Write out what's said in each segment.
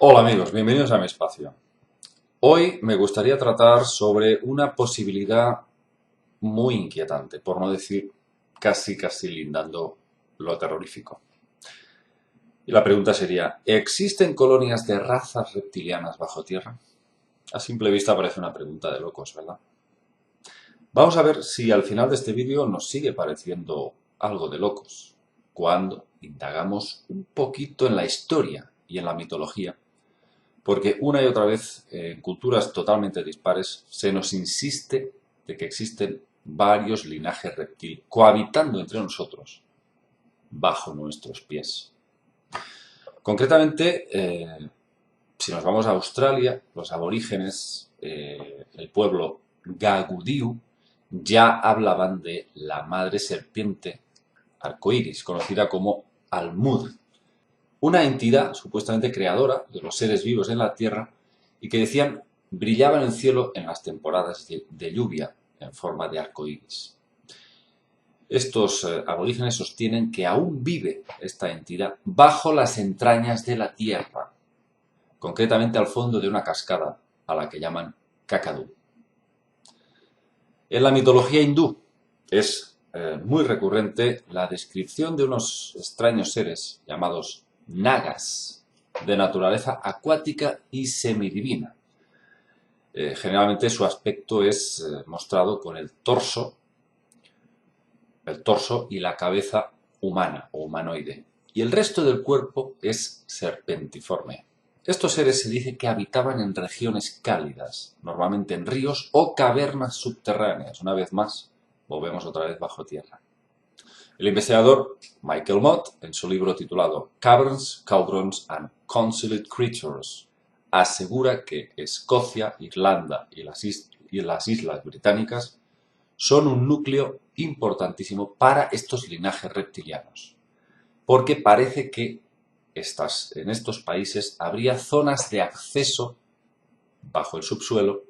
Hola amigos, bienvenidos a mi espacio. Hoy me gustaría tratar sobre una posibilidad muy inquietante, por no decir casi lindando lo terrorífico. Y la pregunta sería, ¿existen colonias de razas reptilianas bajo tierra? A simple vista parece una pregunta de locos, ¿verdad? Vamos a ver si al final de este vídeo nos sigue pareciendo algo de locos, cuando indagamos un poquito en la historia y en la mitología. Porque una y otra vez, en culturas totalmente dispares, se nos insiste de que existen varios linajes reptil cohabitando entre nosotros, bajo nuestros pies. Concretamente, si nos vamos a Australia, los aborígenes, el pueblo Gagudiu, ya hablaban de la madre serpiente arcoíris, conocida como Almud, una entidad supuestamente creadora de los seres vivos en la Tierra y que decían brillaba en el cielo en las temporadas de lluvia en forma de arco iris. Estos aborígenes sostienen que aún vive esta entidad bajo las entrañas de la Tierra, concretamente al fondo de una cascada a la que llaman Kakadu. En la mitología hindú es muy recurrente la descripción de unos extraños seres llamados nagas, de naturaleza acuática y semidivina. Generalmente su aspecto es mostrado con el torso y la cabeza humana o humanoide, y el resto del cuerpo es serpentiforme. Estos seres se dice que habitaban en regiones cálidas, normalmente en ríos o cavernas subterráneas. Una vez más, volvemos otra vez bajo tierra. El investigador Michael Mott, en su libro titulado Caverns, Cauldrons and Concealed Creatures, asegura que Escocia, Irlanda y las Islas Británicas son un núcleo importantísimo para estos linajes reptilianos, porque parece que en estos países habría zonas de acceso bajo el subsuelo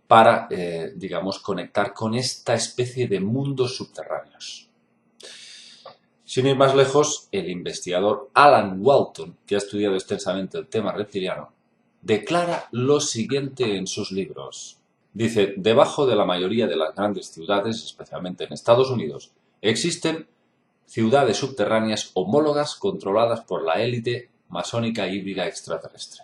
para, digamos, conectar con esta especie de mundos subterráneos. Sin ir más lejos, el investigador Alan Walton, que ha estudiado extensamente el tema reptiliano, declara lo siguiente en sus libros. Dice, debajo de la mayoría de las grandes ciudades, especialmente en Estados Unidos, existen ciudades subterráneas homólogas controladas por la élite masónica híbrida extraterrestre.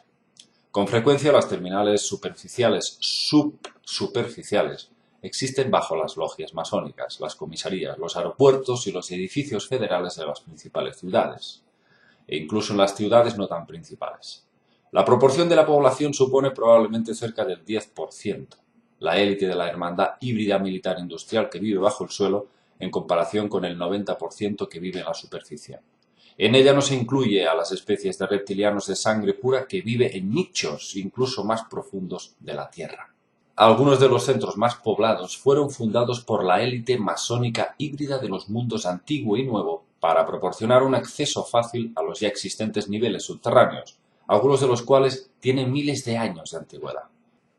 Con frecuencia las terminales superficiales, subsuperficiales, existen bajo las logias masónicas, las comisarías, los aeropuertos y los edificios federales de las principales ciudades, e incluso en las ciudades no tan principales. La proporción de la población supone probablemente cerca del 10%, la élite de la hermandad híbrida militar industrial que vive bajo el suelo en comparación con el 90% que vive en la superficie. En ella no se incluye a las especies de reptilianos de sangre pura que vive en nichos incluso más profundos de la Tierra. Algunos de los centros más poblados fueron fundados por la élite masónica híbrida de los mundos antiguo y nuevo para proporcionar un acceso fácil a los ya existentes niveles subterráneos, algunos de los cuales tienen miles de años de antigüedad.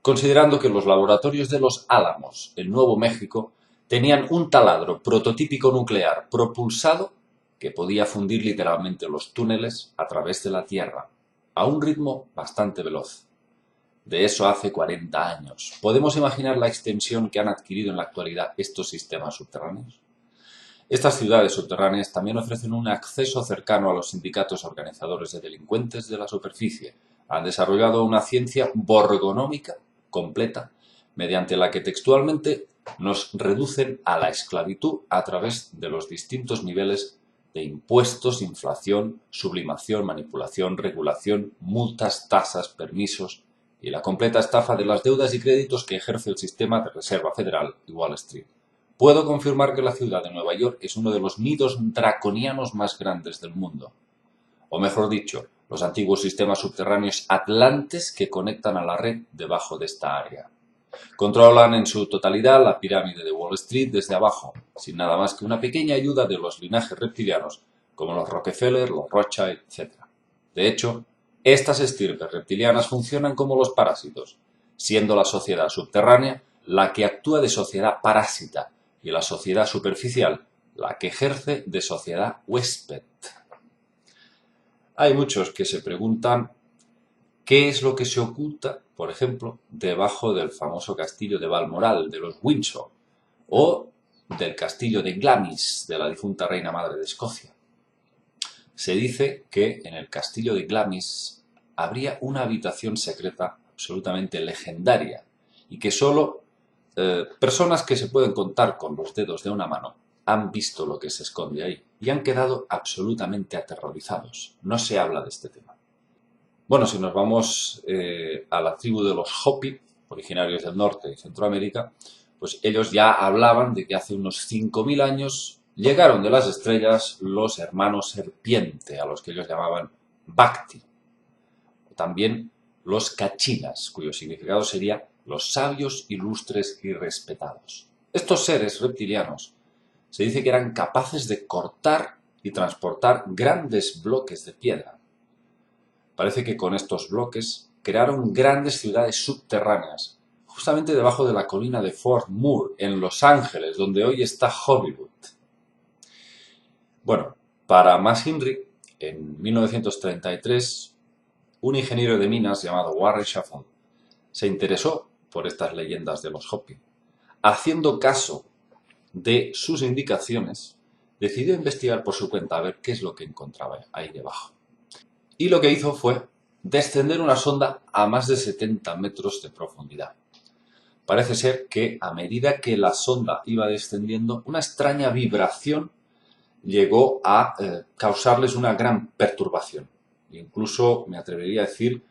Considerando que los laboratorios de Los Álamos, en Nuevo México, tenían un taladro prototípico nuclear propulsado que podía fundir literalmente los túneles a través de la Tierra, a un ritmo bastante veloz. De eso hace 40 años. ¿Podemos imaginar la extensión que han adquirido en la actualidad estos sistemas subterráneos? Estas ciudades subterráneas también ofrecen un acceso cercano a los sindicatos organizadores de delincuentes de la superficie. Han desarrollado una ciencia borgonómica completa, mediante la que textualmente nos reducen a la esclavitud a través de los distintos niveles de impuestos, inflación, sublimación, manipulación, regulación, multas, tasas, permisos y la completa estafa de las deudas y créditos que ejerce el sistema de Reserva Federal y Wall Street. Puedo confirmar que la ciudad de Nueva York es uno de los nidos draconianos más grandes del mundo. O mejor dicho, los antiguos sistemas subterráneos atlantes que conectan a la red debajo de esta área. Controlan en su totalidad la pirámide de Wall Street desde abajo, sin nada más que una pequeña ayuda de los linajes reptilianos, como los Rockefeller, los Rothschild, etc. De hecho, estas estirpes reptilianas funcionan como los parásitos, siendo la sociedad subterránea la que actúa de sociedad parásita y la sociedad superficial la que ejerce de sociedad huésped. Hay muchos que se preguntan ¿Qué es lo que se oculta, por ejemplo, debajo del famoso castillo de Balmoral, de los Windsor, o del castillo de Glamis, de la difunta reina madre de Escocia? Se dice que en el castillo de Glamis habría una habitación secreta absolutamente legendaria y que solo personas que se pueden contar con los dedos de una mano han visto lo que se esconde ahí y han quedado absolutamente aterrorizados. No se habla de este tema. Bueno, si nos vamos a la tribu de los Hopi, originarios del norte y Centroamérica, pues ellos ya hablaban de que hace unos 5000 años llegaron de las estrellas los hermanos serpiente, a los que ellos llamaban Bhakti. También los Kachinas, cuyo significado sería los sabios, ilustres y respetados. Estos seres reptilianos se dice que eran capaces de cortar y transportar grandes bloques de piedra. Parece que con estos bloques crearon grandes ciudades subterráneas, justamente debajo de la colina de Fort Moore, en Los Ángeles, donde hoy está Hollywood. Bueno, para más Inri, en 1933, un ingeniero de minas llamado Warren Schaffel se interesó por estas leyendas de los Hopi. Haciendo caso de sus indicaciones, decidió investigar por su cuenta a ver qué es lo que encontraba ahí debajo. Y lo que hizo fue descender una sonda a más de 70 metros de profundidad. Parece ser que a medida que la sonda iba descendiendo, una extraña vibración llegó a causarles una gran perturbación. Incluso me atrevería a decir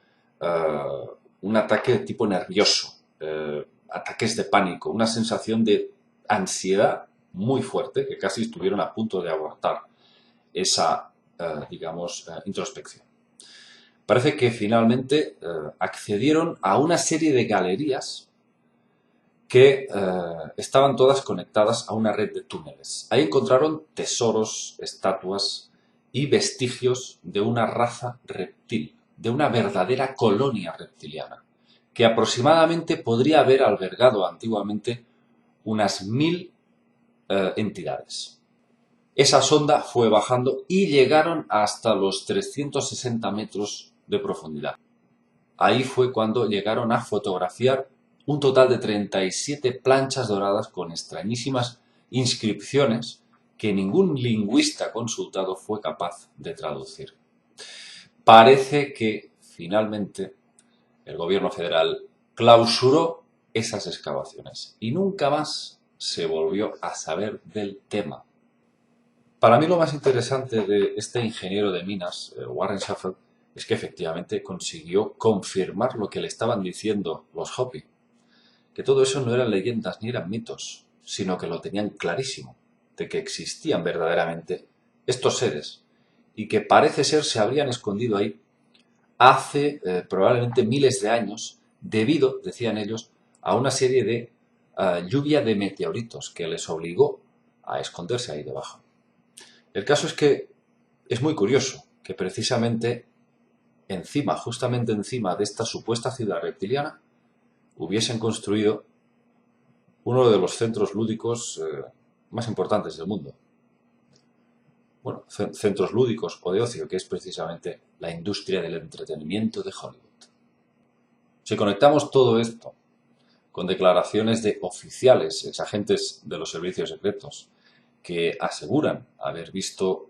un ataque de tipo nervioso, ataques de pánico, una sensación de ansiedad muy fuerte que casi estuvieron a punto de abortar esa, introspección. Parece que finalmente accedieron a una serie de galerías que estaban todas conectadas a una red de túneles. Ahí encontraron tesoros, estatuas y vestigios de una raza reptil, de una verdadera colonia reptiliana, que aproximadamente podría haber albergado antiguamente unas 1000 entidades. Esa sonda fue bajando y llegaron hasta los 360 metros de profundidad. Ahí fue cuando llegaron a fotografiar un total de 37 planchas doradas con extrañísimas inscripciones que ningún lingüista consultado fue capaz de traducir. Parece que finalmente el gobierno federal clausuró esas excavaciones y nunca más se volvió a saber del tema. Para mí lo más interesante de este ingeniero de minas, Warren Schaffel, es que efectivamente consiguió confirmar lo que le estaban diciendo los Hopi, que todo eso no eran leyendas ni eran mitos, sino que lo tenían clarísimo, de que existían verdaderamente estos seres y que parece ser se habrían escondido ahí hace probablemente miles de años debido, decían ellos, a una serie de lluvia de meteoritos que les obligó a esconderse ahí debajo. El caso es que es muy curioso que precisamente encima, justamente encima de esta supuesta ciudad reptiliana, hubiesen construido uno de los centros lúdicos más importantes del mundo. Bueno, centros lúdicos o de ocio, que es precisamente la industria del entretenimiento de Hollywood. Si conectamos todo esto con declaraciones de oficiales, exagentes de los servicios secretos, que aseguran haber visto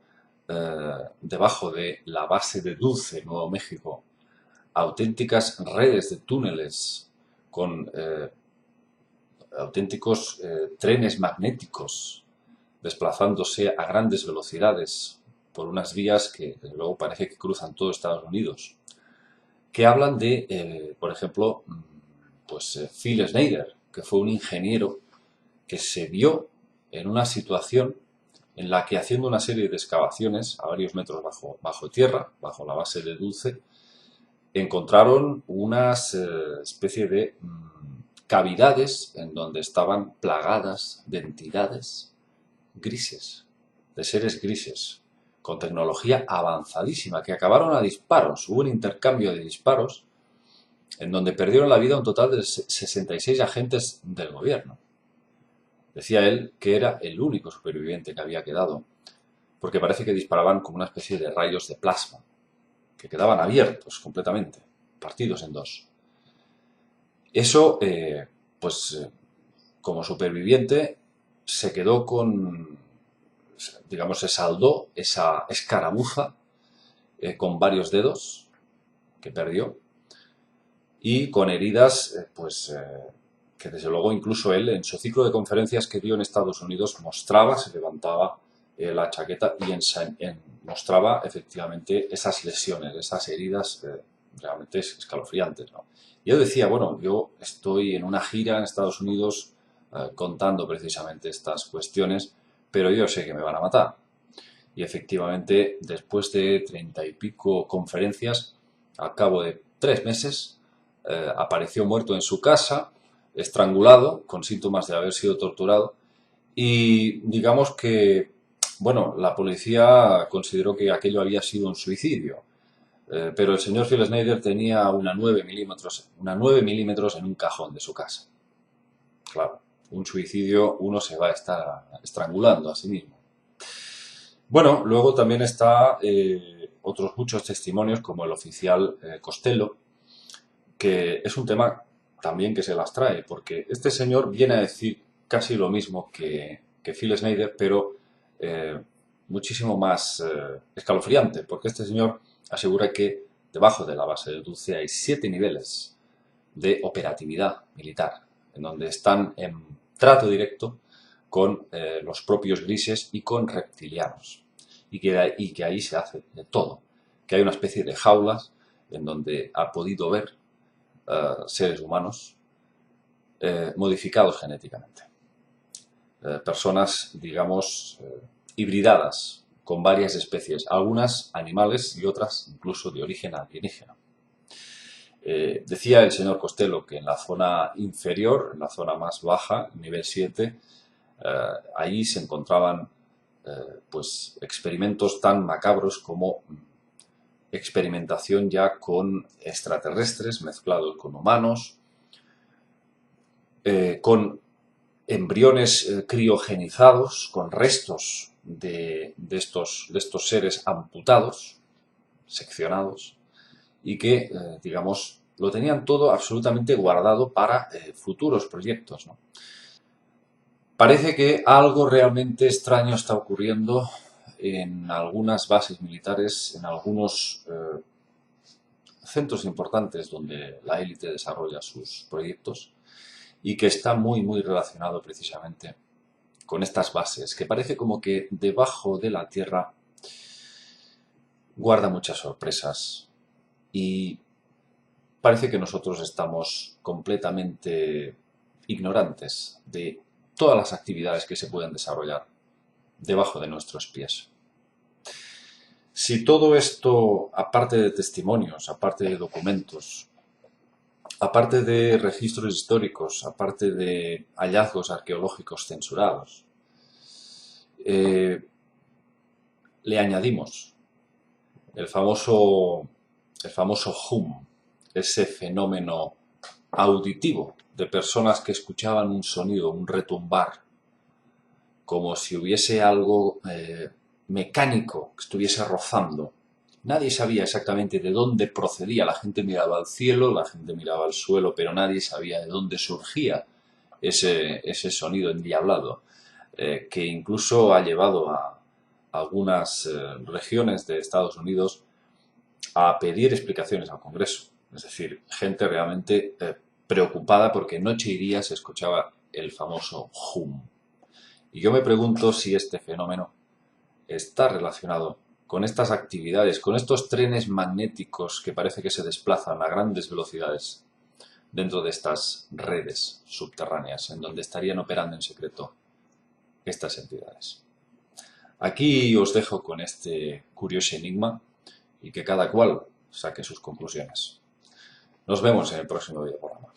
debajo de la base de Dulce, Nuevo México, auténticas redes de túneles con auténticos trenes magnéticos desplazándose a grandes velocidades por unas vías que desde luego parece que cruzan todo Estados Unidos, que hablan de, por ejemplo, Phil Schneider, que fue un ingeniero que se vio en una situación en la que haciendo una serie de excavaciones a varios metros bajo tierra, bajo la base de Dulce, encontraron unas especie de cavidades en donde estaban plagadas de entidades grises, de seres grises, con tecnología avanzadísima, que acabaron a disparos. Hubo un intercambio de disparos en donde perdieron la vida un total de 66 agentes del gobierno. Decía él que era el único superviviente que había quedado, porque parece que disparaban como una especie de rayos de plasma, que quedaban abiertos completamente. partidos en dos. Eso, como superviviente, se quedó con, digamos, se saldó esa escaramuza con varios dedos que perdió y con heridas, que desde luego incluso él en su ciclo de conferencias que dio en Estados Unidos mostraba, se levantaba la chaqueta y mostraba efectivamente esas lesiones, esas heridas realmente escalofriantes, ¿no? Y yo decía, bueno, yo estoy en una gira en Estados Unidos contando precisamente estas cuestiones, pero yo sé que me van a matar. Y efectivamente, después de 30 y pico conferencias, al cabo de 3 meses, apareció muerto en su casa, estrangulado, con síntomas de haber sido torturado. Y digamos que, bueno, la policía consideró que aquello había sido un suicidio. Pero el señor Phil Schneider tenía una 9 milímetros en un cajón de su casa. Claro, un suicidio, uno se va a estar estrangulando a sí mismo. Bueno, luego también está otros muchos testimonios, como el oficial Costello, que es un tema también que se las trae, porque este señor viene a decir casi lo mismo que Phil Schneider, pero muchísimo más escalofriante, porque este señor asegura que debajo de la base de Dulce hay 7 niveles de operatividad militar, en donde están en trato directo con los propios grises y con reptilianos, y que ahí se hace de todo, que hay una especie de jaulas en donde ha podido ver seres humanos modificados genéticamente, personas, digamos, hibridadas con varias especies, algunas animales y otras incluso de origen alienígena. Decía el señor Costello que en la zona inferior, en la zona más baja, nivel 7, allí se encontraban experimentos tan macabros como experimentación ya con extraterrestres mezclados con humanos, con embriones criogenizados, con restos de estos seres amputados, seccionados, y que, digamos, lo tenían todo absolutamente guardado para futuros proyectos, ¿no? Parece que algo realmente extraño está ocurriendo en algunas bases militares, en algunos centros importantes donde la élite desarrolla sus proyectos, y que está muy, muy relacionado precisamente con estas bases, que parece como que debajo de la Tierra guarda muchas sorpresas y parece que nosotros estamos completamente ignorantes de todas las actividades que se pueden desarrollar debajo de nuestros pies. Si todo esto, aparte de testimonios, aparte de documentos, aparte de registros históricos, aparte de hallazgos arqueológicos censurados, le añadimos el famoso hum, ese fenómeno auditivo de personas que escuchaban un sonido, un retumbar, como si hubiese algo mecánico que estuviese rozando. Nadie sabía exactamente de dónde procedía. La gente miraba al cielo, la gente miraba al suelo, pero nadie sabía de dónde surgía ese sonido endiablado, que incluso ha llevado a algunas regiones de Estados Unidos a pedir explicaciones al Congreso. Es decir, gente realmente preocupada porque noche y día se escuchaba el famoso hum. Y yo me pregunto si este fenómeno está relacionado con estas actividades, con estos trenes magnéticos que parece que se desplazan a grandes velocidades dentro de estas redes subterráneas en donde estarían operando en secreto estas entidades. Aquí os dejo con este curioso enigma y que cada cual saque sus conclusiones. Nos vemos en el próximo videoprograma.